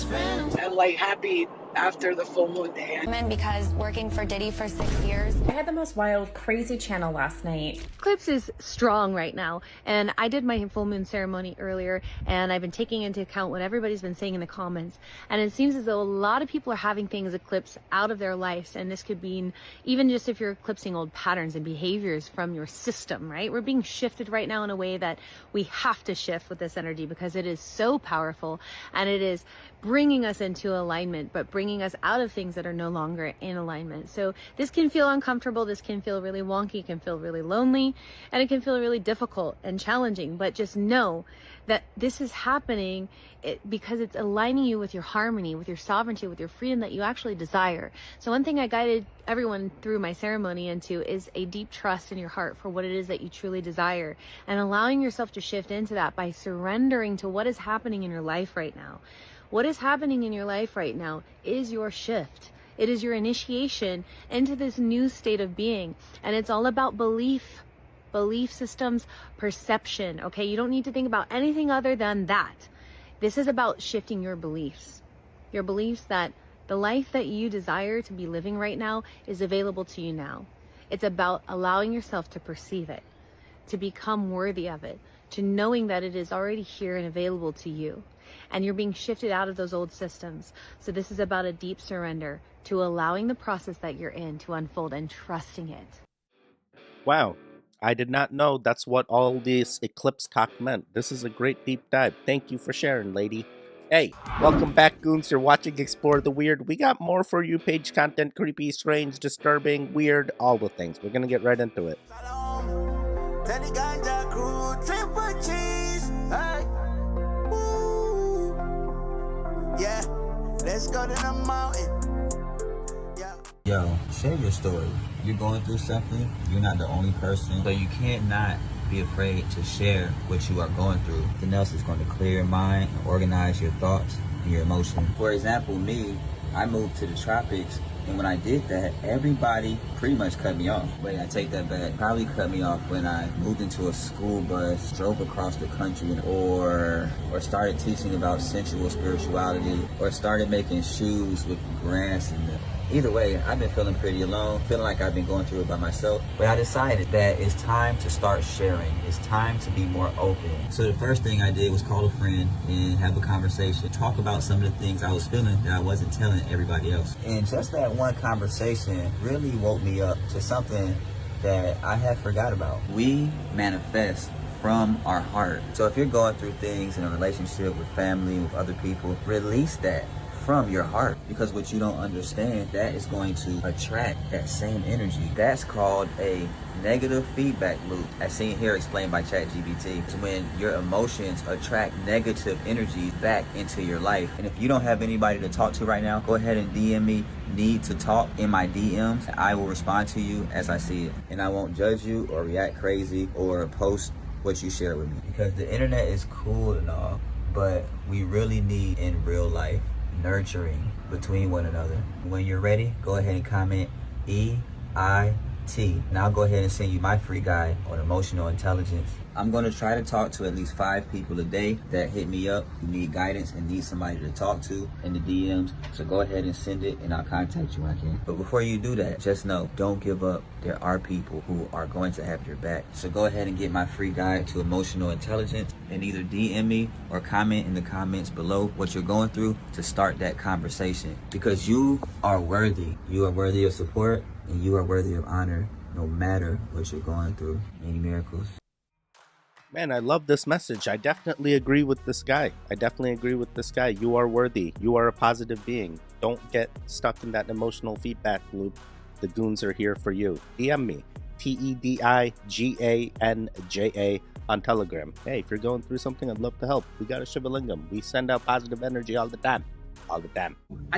and like happy after the full moon day. Because working for Diddy for 6 years. I had the most wild, crazy channel last night. Eclipse is strong right now, and I did my full moon ceremony earlier, and I've been taking into account what everybody's been saying in the comments, and it seems as though a lot of people are having things eclipse out of their lives, and this could mean even just if you're eclipsing old patterns and behaviors from your system, right? We're being shifted right now in a way that we have to shift with this energy because it is so powerful, and it is bringing us into alignment, but bringing us out of things that are no longer in alignment. So this can feel uncomfortable, this can feel really wonky, it can feel really lonely, and it can feel really difficult and challenging, but just know that this is happening because it's aligning you with your harmony, with your sovereignty, with your freedom that you actually desire. So one thing I guided everyone through my ceremony into is a deep trust in your heart for what it is that you truly desire, and allowing yourself to shift into that by surrendering to what is happening in your life right now. What is happening in your life right now is your shift. It is your initiation into this new state of being. And it's all about belief systems, perception, okay? You don't need to think about anything other than that. This is about shifting your beliefs that the life that you desire to be living right now is available to you now. It's about allowing yourself to perceive it, to become worthy of it, to knowing that it is already here and available to you. And you're being shifted out of those old systems. So this is about a deep surrender to allowing the process that you're in to unfold and trusting it. Wow, I did not know that's what all this eclipse talk meant. This is a great deep dive. Thank you for sharing, lady. Hey, welcome back, goons. You're watching Explore the Weird. We got more for you. Page content, creepy, strange, disturbing, weird, all the things. We're gonna get right into it. Yeah, let's go to the mountain. Yeah. Yo, share your story. You're going through something. You're not the only person. So you can't not be afraid to share what you are going through. Nothing else is going to clear your mind and organize your thoughts and your emotions. For example, me, I moved to the tropics. And when I did that, everybody pretty much cut me off. Wait, I take that back. Probably cut me off when I moved into a school bus, drove across the country, or started teaching about sensual spirituality, or started making shoes with grass in them. Either way, I've been feeling pretty alone, feeling like I've been going through it by myself. But I decided that it's time to start sharing. It's time to be more open. So the first thing I did was call a friend and have a conversation, talk about some of the things I was feeling that I wasn't telling everybody else. And just that one conversation really woke me up to something that I had forgot about. We manifest from our heart. So if you're going through things in a relationship with family, with other people, release that from your heart, because what you don't understand, that is going to attract that same energy. That's called a negative feedback loop, as seen here explained by ChatGPT. It's when your emotions attract negative energy back into your life. And if you don't have anybody to talk to right now, go ahead and DM me need to talk in my DMs. I will respond to you as I see it, and I won't judge you or react crazy or post what you share with me, because the internet is cool and all, but we really need in real life nurturing between one another. When you're ready, go ahead and comment EIT, and I'll go ahead and send you my free guide on emotional intelligence. I'm going to try to talk to at least 5 people a day that hit me up who need guidance and need somebody to talk to in the DMs. So go ahead and send it, and I'll contact you when I can. But before you do that, just know, don't give up. There are people who are going to have your back. So go ahead and get my free guide to emotional intelligence, and either DM me or comment in the comments below what you're going through to start that conversation. Because you are worthy. You are worthy of support, and you are worthy of honor, no matter what you're going through. Many miracles. Man, I love this message. I definitely agree with this guy. You are worthy. You are a positive being. Don't get stuck in that emotional feedback loop. The goons are here for you. DM me, TEDIGANJA on Telegram. Hey, if you're going through something, I'd love to help. We got a Shivalingam. We send out positive energy all the time. I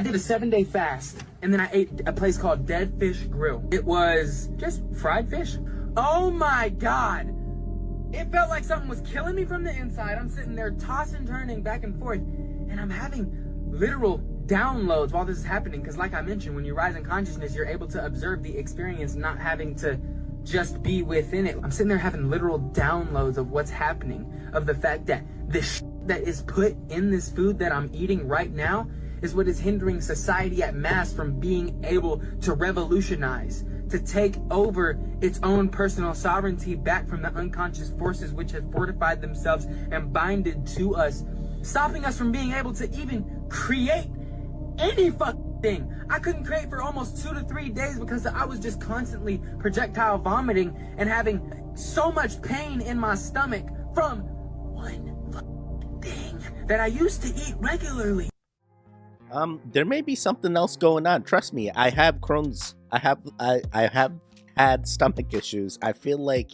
did a 7-day fast, and then I ate a place called Dead Fish Grill. It was just fried fish. Oh my God. It felt like something was killing me from the inside. I'm sitting there tossing, turning back and forth, and I'm having literal downloads while this is happening. Because like I mentioned, when you rise in consciousness, you're able to observe the experience, not having to just be within it. I'm sitting there having literal downloads of what's happening, of the fact that this that is put in this food that I'm eating right now is what is hindering society at mass from being able to revolutionize, to take over its own personal sovereignty back from the unconscious forces which have fortified themselves and binded to us, stopping us from being able to even create any fucking thing. I couldn't create for almost 2 to 3 days because I was just constantly projectile vomiting and having so much pain in my stomach from one fucking thing that I used to eat regularly. There may be something else going on. Trust me, I have Crohn's. I have had stomach issues. I feel like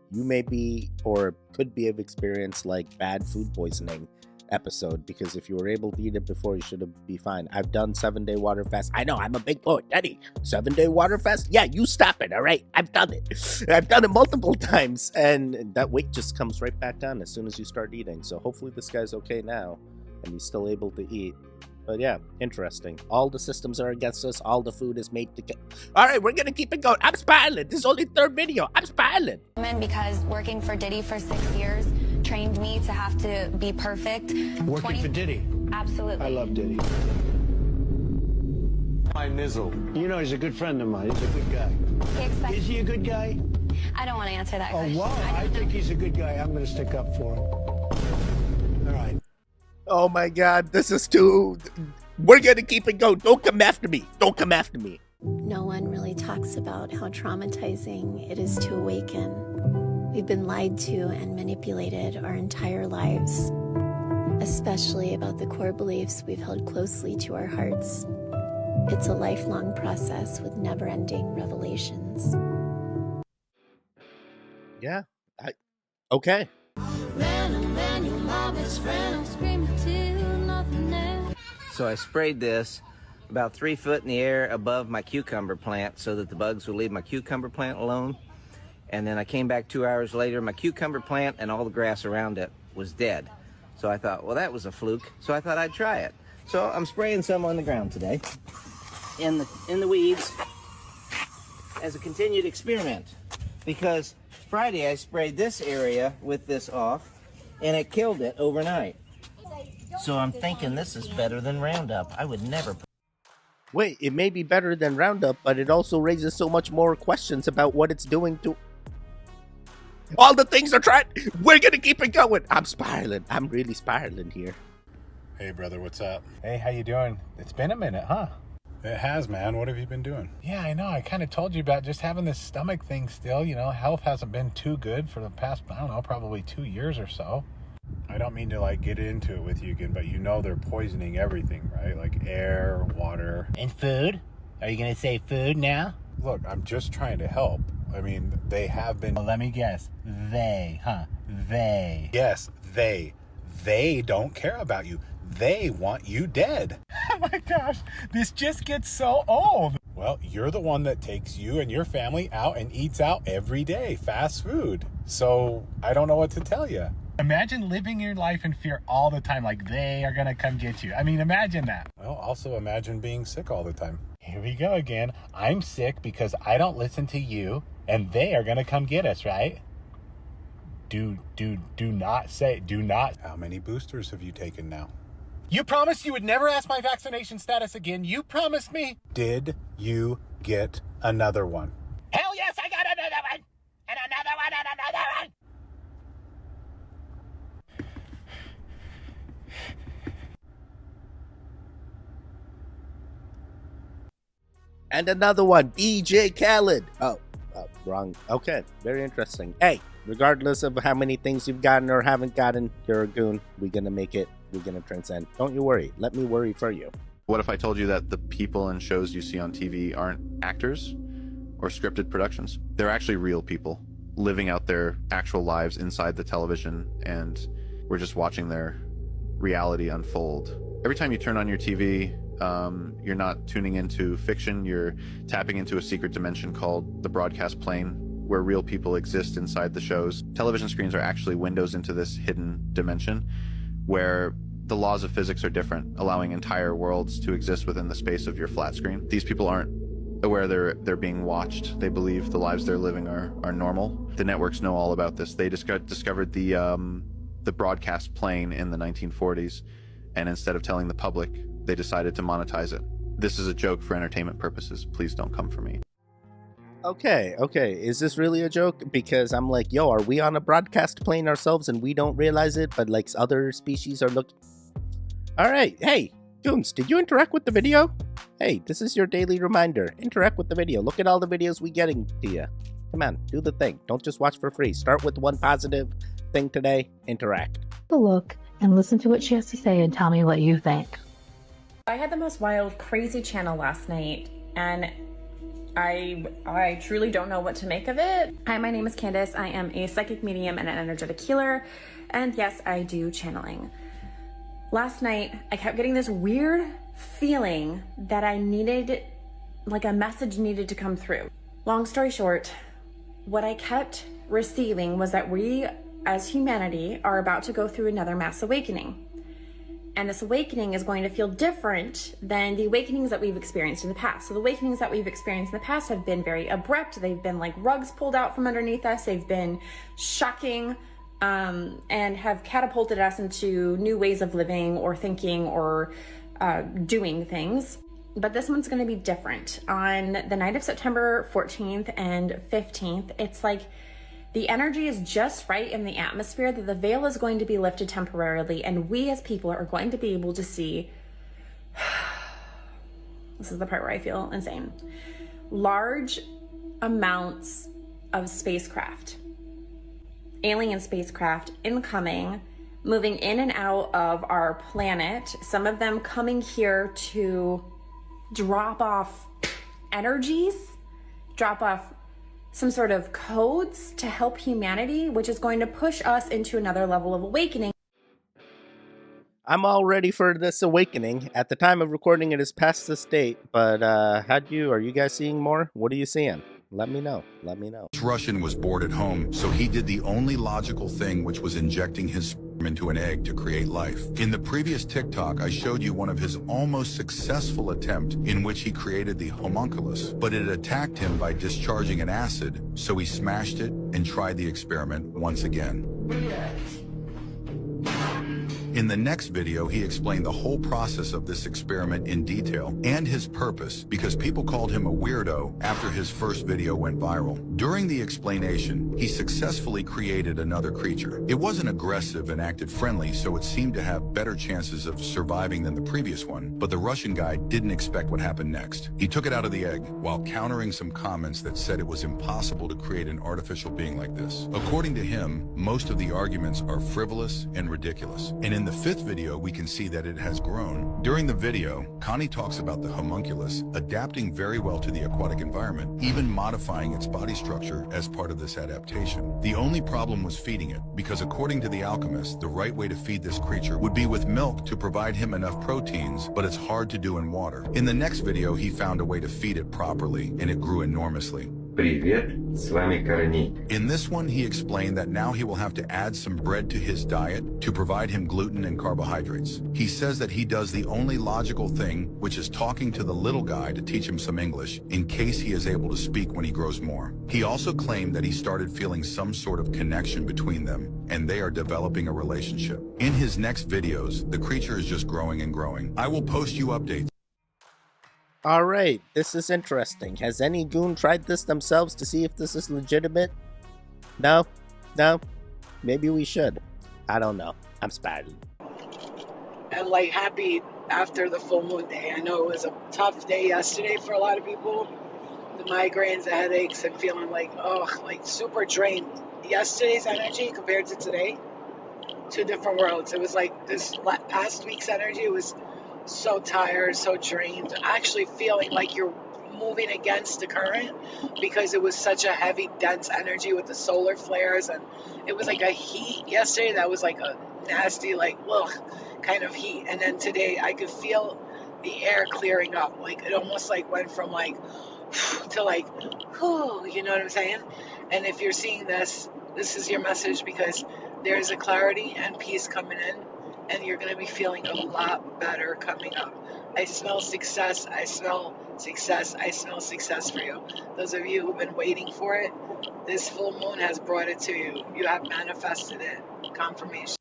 you may be or could be have experienced like bad food poisoning episode, because if you were able to eat it before, you should be fine. I've done 7-day water fast. I know I'm a big boy, Daddy. 7-day water fast? Yeah, you stop it, all right? I've done it. I've done it multiple times, and that weight just comes right back down as soon as you start eating. So hopefully this guy's okay now, and he's still able to eat. But yeah, interesting. All the systems are against us. All the food is made to get... All right, we're gonna keep it going. I'm spiraling. This is only third video. I'm spiraling. Because working for Diddy for 6 years trained me to have to be perfect. Working for Diddy? Absolutely. I love Diddy. My Nizzle. You know, he's a good friend of mine. He's a good guy. Is he a good guy? I don't want to answer that question. Oh, wow. I think he's a good guy. I'm going to stick up for him. All right. Oh my God, this is too... We're gonna keep it going. Don't come after me. Don't come after me. No one really talks about how traumatizing it is to awaken. We've been lied to and manipulated our entire lives, especially about the core beliefs we've held closely to our hearts. It's a lifelong process with never-ending revelations. Yeah, okay. So I sprayed this about 3 foot in the air above my cucumber plant so that the bugs would leave my cucumber plant alone. And then I came back 2 hours later, my cucumber plant and all the grass around it was dead. So I thought, well, that was a fluke. So I thought I'd try it. So I'm spraying some on the ground today in the weeds as a continued experiment. Because Friday I sprayed this area with this off and it killed it overnight. So I'm thinking this is better than Roundup. I would never... Wait, it may be better than Roundup, but it also raises so much more questions about what it's doing to... All the things are trying... We're gonna keep it going. I'm spiraling. I'm really spiraling here. Hey, brother, what's up? Hey, how you doing? It's been a minute, huh? It has, man. What have you been doing? Yeah, I know. I kind of told you about just having this stomach thing still. You know, health hasn't been too good for the past, I don't know, probably 2 years or so. I don't mean to, like, get into it with you again, but you know they're poisoning everything, right? Like air, water. And food? Are you going to say food now? Look, I'm just trying to help. I mean, they have been... Well, let me guess. They, huh? They. Yes, they. They don't care about you. They want you dead. Oh my gosh, this just gets so old. Well, you're the one that takes you and your family out and eats out every day, fast food. So I don't know what to tell you. Imagine living your life in fear all the time, like they are gonna come get you. I mean, imagine that. Well, also imagine being sick all the time. Here we go again. I'm sick because I don't listen to you, and they are gonna come get us, right? Do not. How many boosters have you taken now? You promised you would never ask my vaccination status again. You promised me. Did you get another one? Hell yes, I got another one! And another one, and another one! And another one, DJ Khaled. Oh, wrong. Okay, very interesting. Hey, regardless of how many things you've gotten or haven't gotten, you're a goon. We're gonna make it. We're gonna transcend. Don't you worry. Let me worry for you. What if I told you that the people and shows you see on TV aren't actors or scripted productions? They're actually real people living out their actual lives inside the television, and we're just watching their reality unfold. Every time you turn on your TV, you're not tuning into fiction, you're tapping into a secret dimension called the broadcast plane, where real people exist inside the shows. Television screens are actually windows into this hidden dimension where the laws of physics are different, allowing entire worlds to exist within the space of your flat screen. These people aren't aware they're being watched. They believe the lives they're living are normal. The networks know all about this. They discovered the the broadcast plane in the 1940s, and instead of telling the public, they decided to monetize it. This is a joke for entertainment purposes. Please don't come for me. Okay, is this really a joke? Because I'm like, yo, are we on a broadcast plane ourselves and we don't realize it, but like other species are looking? All right, hey, Goons, did you interact with the video? Hey, this is your daily reminder. Interact with the video. Look at all the videos we getting to you. Come on, do the thing. Don't just watch for free. Start with one positive thing today. Interact. Take a look and listen to what she has to say and tell me what you think. I had the most wild, crazy channel last night, and I truly don't know what to make of it. Hi, my name is Candace. I am a psychic medium and an energetic healer, and yes, I do channeling. Last night, I kept getting this weird feeling that I needed, like a message needed to come through. Long story short, what I kept receiving was that we, as humanity, are about to go through another mass awakening. And this awakening is going to feel different than the awakenings that we've experienced in the past. So the awakenings that we've experienced in the past have been very abrupt. They've been like rugs pulled out from underneath us. They've been shocking and have catapulted us into new ways of living or thinking or doing things. But this one's going to be different. On the night of September 14th and 15th, it's like the energy is just right in the atmosphere that the veil is going to be lifted temporarily, and we as people are going to be able to see, this is the part where I feel insane, large amounts of spacecraft, alien spacecraft incoming, moving in and out of our planet, some of them coming here to drop off energies, drop off some sort of codes to help humanity, which is going to push us into another level of awakening. I'm all ready for this awakening. At the time of recording, it is past this date, but are you guys seeing more? What are you seeing? Let me know. This Russian was bored at home, so he did the only logical thing, which was injecting his sperm into an egg to create life. In the previous TikTok, I showed you one of his almost successful attempt in which he created the Homunculus, but it attacked him by discharging an acid, so he smashed it and tried the experiment once again. In the next video, he explained the whole process of this experiment in detail and his purpose, because people called him a weirdo after his first video went viral. During the explanation, he successfully created another creature. It wasn't aggressive and acted friendly, so it seemed to have better chances of surviving than the previous one, but the Russian guy didn't expect what happened next. He took it out of the egg, while countering some comments that said it was impossible to create an artificial being like this. According to him, most of the arguments are frivolous and ridiculous. And in the fifth video, we can see that it has grown. During the video, Connie talks about the homunculus adapting very well to the aquatic environment, even modifying its body structure as part of this adaptation. The only problem was feeding it, because according to the alchemist, the right way to feed this creature would be with milk to provide him enough proteins, but it's hard to do in water. In the next video, he found a way to feed it properly, and it grew enormously. Привет, с вами Карни. In this one, he explained that now he will have to add some bread to his diet to provide him gluten and carbohydrates. He says that he does the only logical thing, which is talking to the little guy to teach him some English, in case he is able to speak when he grows more. He also claimed that he started feeling some sort of connection between them, and they are developing a relationship. In his next videos, the creature is just growing and growing. I will post you updates. Alright, this is interesting. Has any goon tried this themselves to see if this is legitimate? No? Maybe we should. I don't know. I'm spatty. And like happy after the full moon day. I know it was a tough day yesterday for a lot of people. The migraines, the headaches, and feeling like, like super drained. Yesterday's energy compared to today, two different worlds. It was like this past week's energy was so tired, so drained, actually feeling like you're moving against the current because it was such a heavy, dense energy with the solar flares, and it was like a heat yesterday that was like a nasty, like, ugh, kind of heat. And then today I could feel the air clearing up. Like it almost like went from like to like, whew, you know what I'm saying? And if you're seeing this is your message, because there's a clarity and peace coming in, and you're going to be feeling a lot better coming up. I smell success. I smell success. I smell success for you. Those of you who've been waiting for it, this full moon has brought it to you. You have manifested it. Confirmation.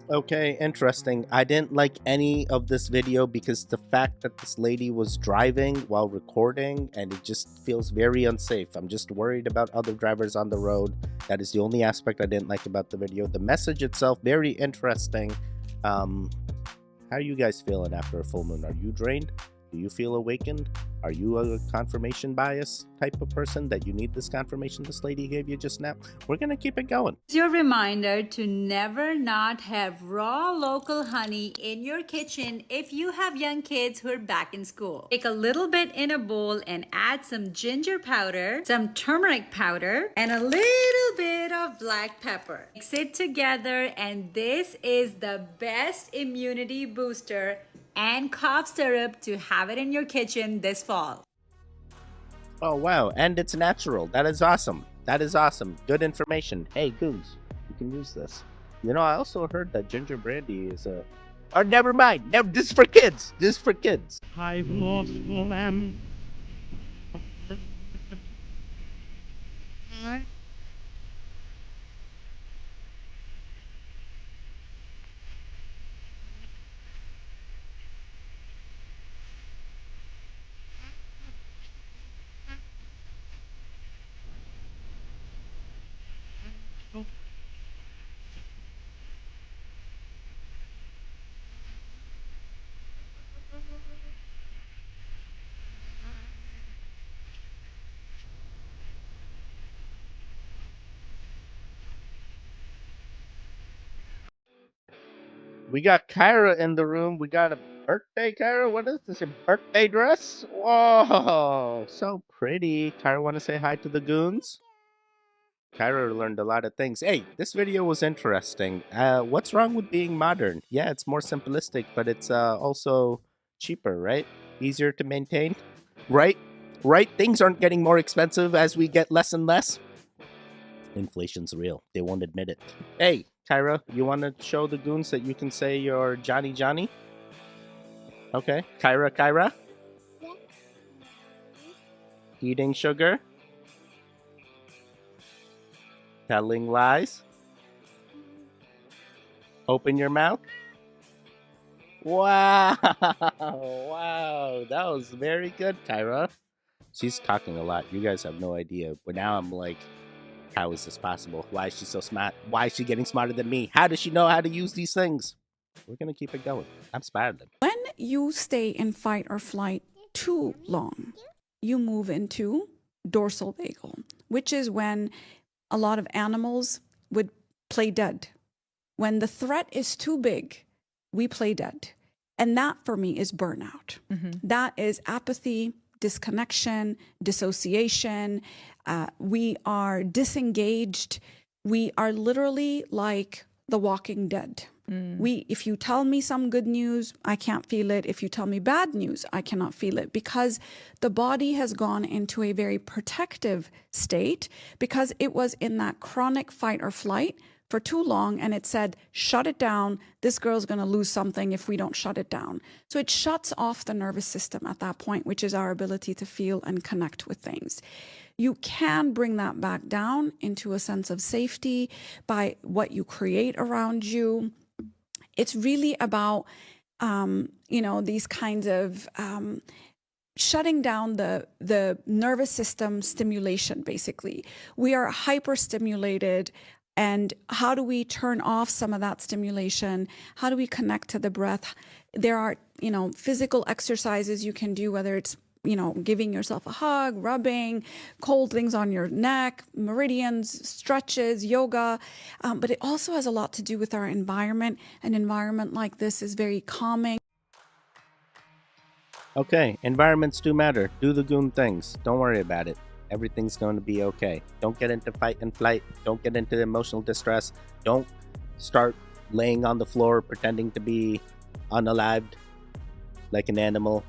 Okay, interesting. I didn't like any of this video because the fact that this lady was driving while recording, and it just feels very unsafe. I'm just worried about other drivers on the road. That is the only aspect I didn't like about the video. The message itself, very interesting. How are you guys feeling after a full moon? Are you drained? Do you feel awakened? Are you a confirmation bias type of person that you need this confirmation this lady gave you just now? We're gonna keep it going. It's your reminder to never not have raw local honey in your kitchen if you have young kids who are back in school. Take a little bit in a bowl and add some ginger powder, some turmeric powder, and a little bit of black pepper. Mix it together, and this is the best immunity booster and cough syrup to have it in your kitchen this fall. Oh wow, and it's natural. That is awesome. That is awesome. Good information. Hey Goose, you can use this. You know, I also heard that ginger brandy is a... Oh, never mind. Never. This is for kids. This is for kids. I've lost the lamb. We got Kyra in the room. We got a birthday, Kyra. What is this? A birthday dress? Whoa, so pretty. Kyra, want to say hi to the goons? Kyra learned a lot of things. Hey, this video was interesting. What's wrong with being modern? Yeah, it's more simplistic, but it's also cheaper, right? Easier to maintain, right? Right? Things aren't getting more expensive as we get less and less. Inflation's real. They won't admit it. Hey, Kyra, you want to show the goons that you can say you're Johnny Johnny? Okay. Kyra? Yeah. Eating sugar? Telling lies? Open your mouth? Wow! Wow, that was very good, Kyra. She's talking a lot. You guys have no idea. But now I'm like, how is this possible? Why is she so smart? Why is she getting smarter than me? How does she know how to use these things? We're gonna keep it going. I'm spiraling. When you stay in fight or flight too long, you move into dorsal vagal, which is when a lot of animals would play dead. When the threat is too big, we play dead. And that for me is burnout. That is apathy, disconnection, dissociation. We are disengaged. We are literally like the walking dead. If you tell me some good news, I can't feel it. If you tell me bad news, I cannot feel it, because the body has gone into a very protective state, because it was in that chronic fight or flight for too long, and it said, shut it down. This girl's going to lose something if we don't shut it down. So it shuts off the nervous system at that point, which is our ability to feel and connect with things. You can bring that back down into a sense of safety by what you create around you. It's really about, these kinds of shutting down the nervous system stimulation, basically. We are hyper-stimulated. And how do we turn off some of that stimulation? How do we connect to the breath? There are, physical exercises you can do, whether it's, giving yourself a hug, rubbing, cold things on your neck, meridians, stretches, yoga. But it also has a lot to do with our environment. An environment like this is very calming. Okay, environments do matter. Do the goon things. Don't worry about it. Everything's going to be okay. Don't get into fight and flight. Don't get into emotional distress. Don't start laying on the floor pretending to be unalived like an animal.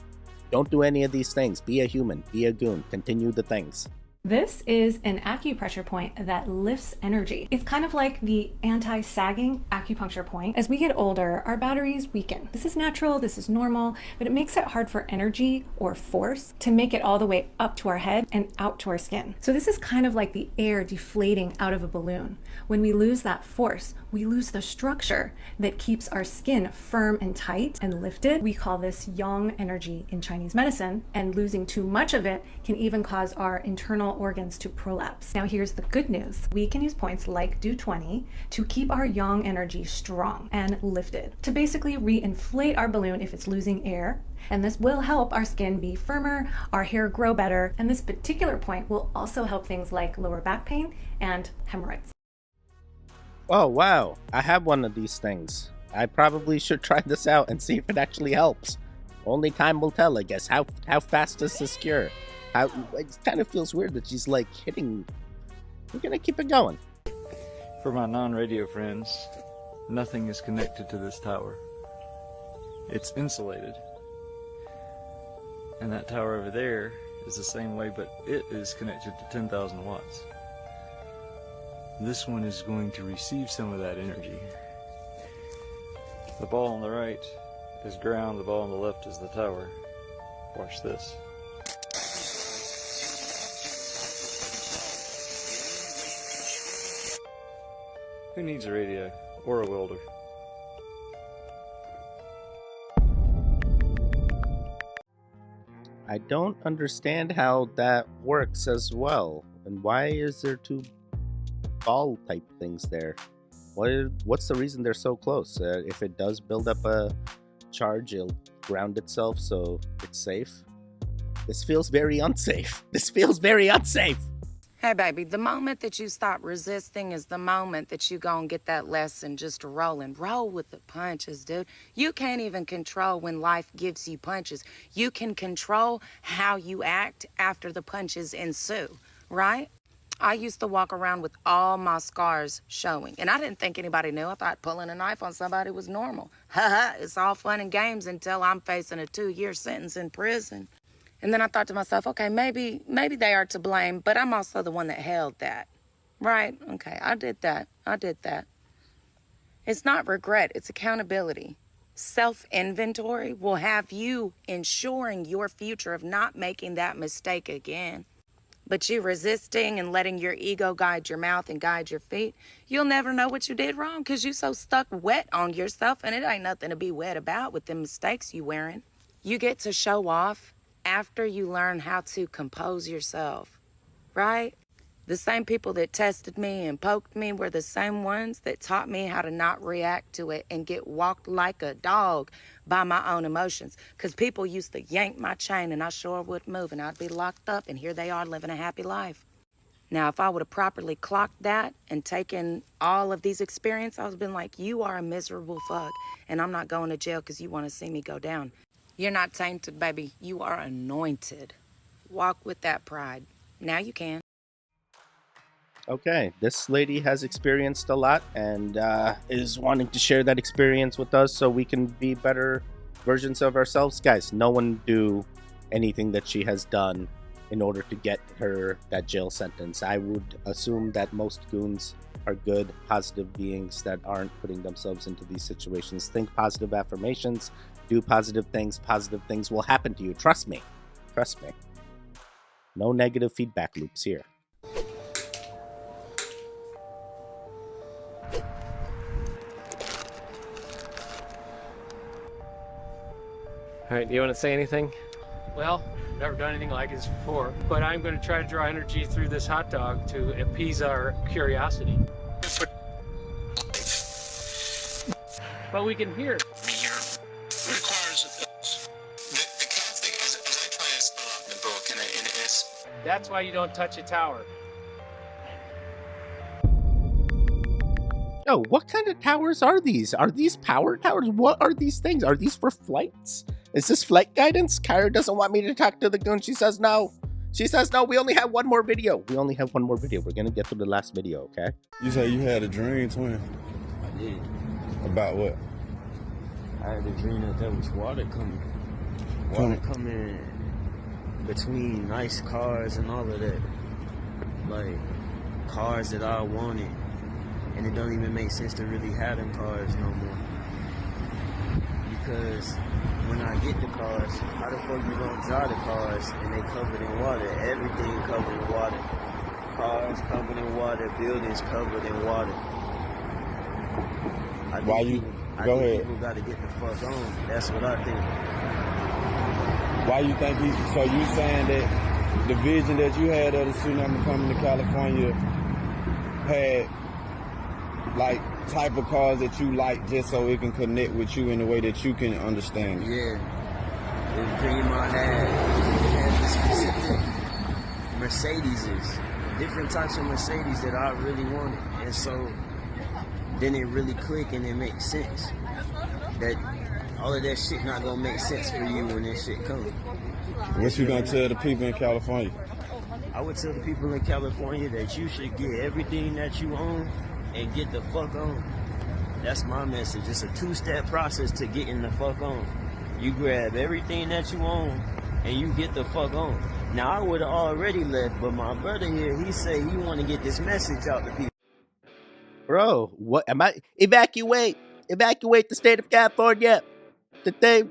Don't do any of these things. Be a human. Be a goon. Continue the things. This is an acupressure point that lifts energy. It's kind of like the anti-sagging acupuncture point. As we get older, our batteries weaken. This is natural, this is normal, but it makes it hard for energy or force to make it all the way up to our head and out to our skin. So this is kind of like the air deflating out of a balloon. When we lose that force, we lose the structure that keeps our skin firm and tight and lifted. We call this yang energy in Chinese medicine, and losing too much of it can even cause our internal organs to prolapse. Now here's the good news. We can use points like Do 20 to keep our yang energy strong and lifted, to basically re-inflate our balloon if it's losing air. And this will help our skin be firmer, our hair grow better, and this particular point will also help things like lower back pain and hemorrhoids. Oh wow, I have one of these things. I probably should try this out and see if it actually helps. Only time will tell, I guess. How fast does this cure? It kind of feels weird that she's like hitting. We're gonna keep it going. For my non-radio friends, nothing is connected to this tower. It's insulated. And that tower over there is the same way, but it is connected to 10,000 watts. This one is going to receive some of that energy. The ball on the right is ground, the ball on the left is the tower. Watch this. Who needs a radio or a welder? I don't understand how that works as well. And why is there two ball type things there? What's the reason they're so close? If it does build up a charge, it'll ground itself so it's safe. This feels very unsafe. This feels very unsafe. Hey, baby, the moment that you stop resisting is the moment that you gonna get that lesson just rolling. Roll with the punches, dude. You can't even control when life gives you punches. You can control how you act after the punches ensue, right? I used to walk around with all my scars showing, and I didn't think anybody knew. I thought pulling a knife on somebody was normal. Haha, it's all fun and games until I'm facing a 2-year sentence in prison. And then I thought to myself, okay, maybe they are to blame, but I'm also the one that held that. Right? Okay, I did that. It's not regret, it's accountability. Self-inventory will have you ensuring your future of not making that mistake again. But you resisting and letting your ego guide your mouth and guide your feet, you'll never know what you did wrong because you so stuck wet on yourself, and it ain't nothing to be wet about with the mistakes you wearing. You get to show off after you learn how to compose yourself, right? The same people that tested me and poked me were the same ones that taught me how to not react to it and get walked like a dog by my own emotions. Because people used to yank my chain and I sure would move and I'd be locked up, and here they are living a happy life. Now, if I would have properly clocked that and taken all of these experiences, I would have been like, you are a miserable fuck and I'm not going to jail because you want to see me go down. You're not tainted, baby. You are anointed. Walk with that pride. Now you can. Okay, this lady has experienced a lot and is wanting to share that experience with us so we can be better versions of ourselves. Guys, no one do anything that she has done in order to get her that jail sentence. I would assume that most goons are good, positive beings that aren't putting themselves into these situations. Think positive affirmations. Do positive things will happen to you. Trust me. No negative feedback loops here. Alright, do you want to say anything? Well, I've never done anything like this before, but I'm going to try to draw energy through this hot dog to appease our curiosity. But we can hear it. That's why you don't touch a tower. Oh, what kind of towers are these? Are these power towers? What are these things? Are these for flights? Is this flight guidance? Kyra doesn't want me to talk to the goon. She says no. We only have one more video. We're gonna get through the last video, okay? You said you had a dream, twin? I did. About what? I had a dream that there was water coming. Water coming between nice cars and all of that. like cars that I wanted, and it don't even make sense to really have them cars no more. Because when I get the cars, how the fuck you gonna drive the cars and they covered in water? Everything covered in water. Cars covered in water, buildings covered in water. Go ahead. People gotta get the fuck on. That's what I think. Why you think so you saying that the vision that you had of the tsunami coming to California had like type of cars that you like just so it can connect with you in a way that you can understand it? Yeah. The dream I had the specific Mercedeses, different types of Mercedes that I really wanted. And so then it really clicked and it makes sense that all of that shit not gonna make sense for you when that shit comes. What you gonna tell the people in California? I would tell the people in California that you should get everything that you own and get the fuck on. That's my message. It's a two-step process to getting the fuck on. You grab everything that you own and you get the fuck on. Now I would have already left, but my brother here, he said he want to get this message out to people. Bro, what am I? Evacuate the state of California.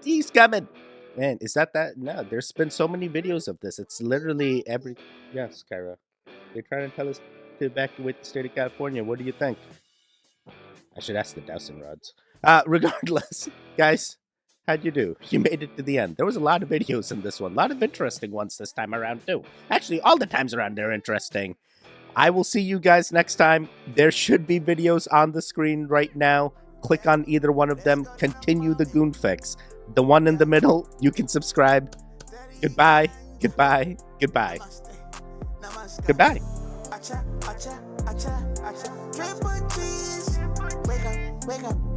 He's coming. Man, is that? No, there's been so many videos of this. It's literally every... Yes, Kyra. They're trying to tell us to evacuate the state of California. What do you think? I should ask the dowsing rods. Regardless, guys, how'd you do? You made it to the end. There was a lot of videos in this one. A lot of interesting ones this time around, too. Actually, all the times around they're interesting. I will see you guys next time. There should be videos on the screen right now. Click on either one of them. Continue the Goon Fix. The one in the middle, you can subscribe. Goodbye. Goodbye. Goodbye. Goodbye. Wake up.